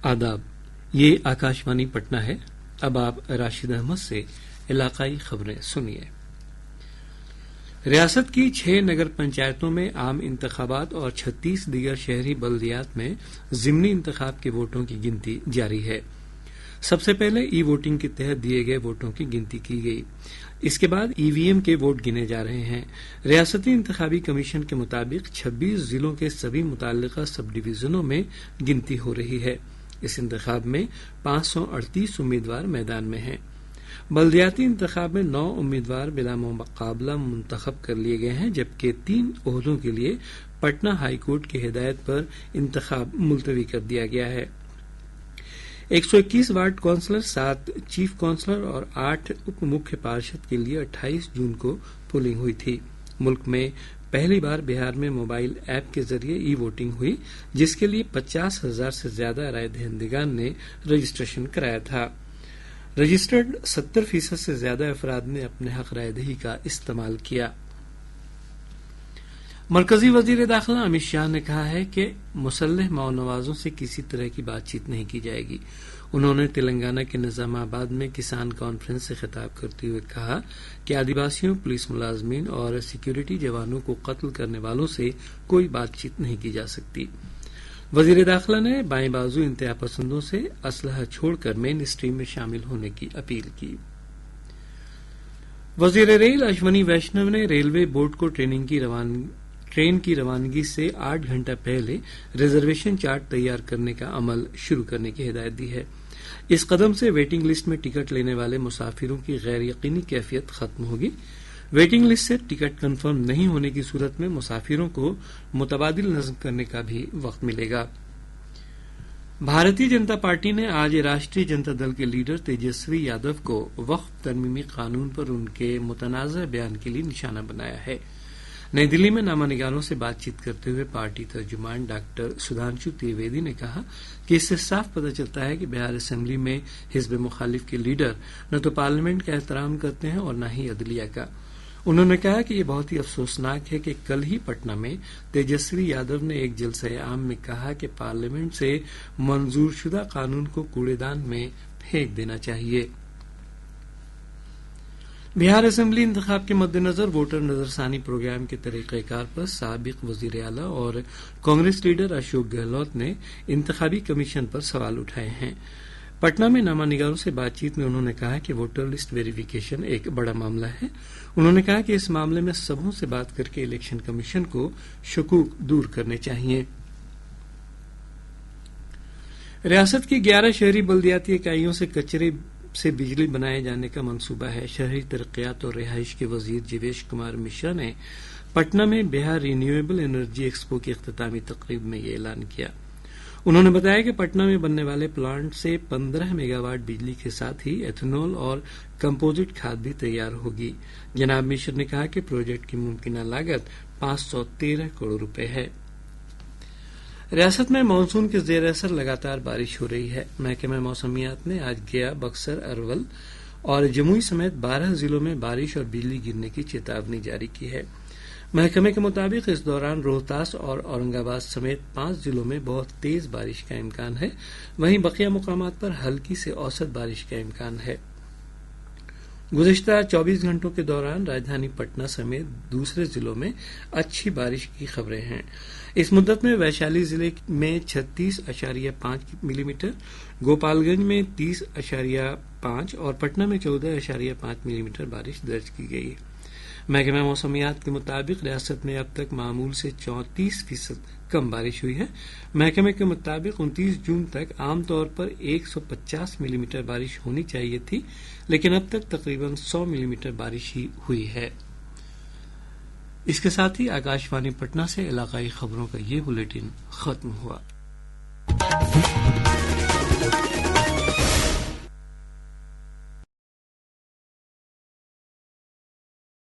आदाब, ये आकाशवाणी पटना है। अब आप राशिद अहमद से इलाकाई खबरें सुनिए। रियासत की 6 नगर पंचायतों में आम इंतखाबात और 36 दीगर शहरी बल्दियात में जिमनी इंतखाब के वोटों की गिनती जारी है। सबसे पहले ई वोटिंग के तहत दिए गए वोटों की गिनती की गई। इसके बाद ईवीएम के वोट गिने जा रहे हैं। रियासती इंतखाबी कमीशन के मुताबिक 26 जिलों के सभी मुताल्लिका सब डिवीजनों में गिनती हो रही है। इस इंतखाब में 538 उम्मीदवार मैदान में हैं। बल्दियाती इंतखाब में 9 उम्मीदवार बिला मुकाबला मुंतखब कर लिए गए हैं, जबकि 3 ओहदों के लिए पटना हाई कोर्ट की हिदायत पर इंतखाब मुलतवी कर दिया गया है। 121 वार्ड काउंसलर, 7 चीफ काउंसलर और 8 उप मुख्य पार्षद के लिए 28 जून को पोलिंग हुई थी। मुल्क में पहली बार बिहार में मोबाइल ऐप के जरिए ई वोटिंग हुई, जिसके लिए 50,000 से ज्यादा राय दहिंदगान ने रजिस्ट्रेशन कराया था। रजिस्टर्ड 70% से ज्यादा अफराद ने अपने हक राय दही का इस्तेमाल किया। मरकजी वजीर दाखिला अमित शाह ने कहा है कि मुसल्लह माओनवाजों से किसी तरह की बातचीत नहीं की जाएगी। उन्होंने तेलंगाना के निजामाबाद में किसान कॉन्फ्रेंस से खिताब करते हुए कहा कि आदिवासियों, पुलिस मुलाजमीन और सिक्योरिटी जवानों को कत्ल करने वालों से कोई बातचीत नहीं की जा सकती। वजीर दाखिला ने बाएं बाजू इंतहा पसंदों से असलहा छोड़कर मेन स्ट्रीम में शामिल होने की अपील की। वजीर रेल अश्वनी वैष्णव ने रेलवे बोर्ड को ट्रेन की रवानगी से 8 घंटा पहले रिजर्वेशन चार्ट तैयार करने का अमल शुरू करने की हिदायत दी है। इस कदम से वेटिंग लिस्ट में टिकट लेने वाले मुसाफिरों की गैर यकीनी कैफियत खत्म होगी। वेटिंग लिस्ट से टिकट कंफर्म नहीं होने की सूरत में मुसाफिरों को मुतबादिल नज़्म करने का भी वक्त मिलेगा। भारतीय जनता पार्टी ने आज राष्ट्रीय जनता दल के लीडर तेजस्वी यादव को वक्फ तरमीमी कानून पर उनके मुतनाज़ा बयान के लिए निशाना बनाया है। नई दिल्ली में नामानिगारों से बातचीत करते हुए पार्टी तर्जुमान डॉक्टर सुधांशु त्रिवेदी ने कहा कि इससे साफ पता चलता है कि बिहार असेंबली में हिज़्ब मुखालिफ के लीडर न तो पार्लियामेंट का एहतराम करते हैं और न ही अदलिया का। उन्होंने कहा कि यह बहुत ही अफसोसनाक है कि कल ही पटना में तेजस्वी यादव ने एक जलसे आम में कहा कि पार्लियामेंट से मंजूरशुदा कानून को कूड़ेदान में फेंक देना चाहिए। बिहार असेंबली इंतखाब के मद्देनजर वोटर नजरसानी प्रोग्राम के तरीक़ेकार पर साबिक वजीर आला और कांग्रेस लीडर अशोक गहलोत ने इंतखाबी कमीशन पर सवाल उठाए हैं। पटना में नामानिगारों से बातचीत में उन्होंने कहा कि वोटर लिस्ट वेरिफिकेशन एक बड़ा मामला है। उन्होंने कहा कि इस मामले में सबों से बात करके इलेक्शन कमीशन को शकूक दूर करने चाहिए। रियासत की 11 शहरी बल्दियाती इकाइयों से कचरे से बिजली बनाए जाने का मंसूबा है। शहरी तरक्यात और रिहाइश के वजीर जीवेश कुमार मिश्रा ने पटना में बिहार रिन्यूएबल एनर्जी एक्सपो की इख्तितामी तकरीब में ये ऐलान किया। उन्होंने बताया कि पटना में बनने वाले प्लांट से 15 मेगावाट बिजली के साथ ही एथेनॉल और कंपोजिट खाद भी तैयार होगी। जनाब मिश्र ने कहा कि प्रोजेक्ट की मुमकिन लागत 513 करोड़ रुपए है। रियासत में मानसून के जेर असर लगातार बारिश हो रही है। महकमा मौसमियात ने आज गया, बक्सर, अरवल और जमुई समेत 12 जिलों में बारिश और बिजली गिरने की चेतावनी जारी की है। महकमे के मुताबिक इस दौरान रोहतास और औरंगाबाद समेत 5 जिलों में बहुत तेज बारिश का इम्कान है। वहीं बकिया मुकामात पर हल्की से औसत बारिश का इम्कान है। गुज़िश्ता 24 घंटों के दौरान राजधानी पटना समेत दूसरे जिलों में अच्छी बारिश की खबरें हैं। इस मुद्दत में वैशाली जिले में 36.5 मिलीमीटर, गोपालगंज में 30.5 और पटना में 14.5 मिलीमीटर बारिश दर्ज की गई। महकमा मौसमियात के मुताबिक रियासत में अब तक मामूल से 34% कम बारिश हुई है। महकमे के मुताबिक 29 जून तक आमतौर पर 150 मिलीमीटर बारिश होनी चाहिए थी, लेकिन अब तक तकरीबन 100 मिलीमीटर बारिश ही हुई है। इसके साथ ही आकाशवाणी पटना से इलाकाई खबरों का ये बुलेटिन खत्म हुआ।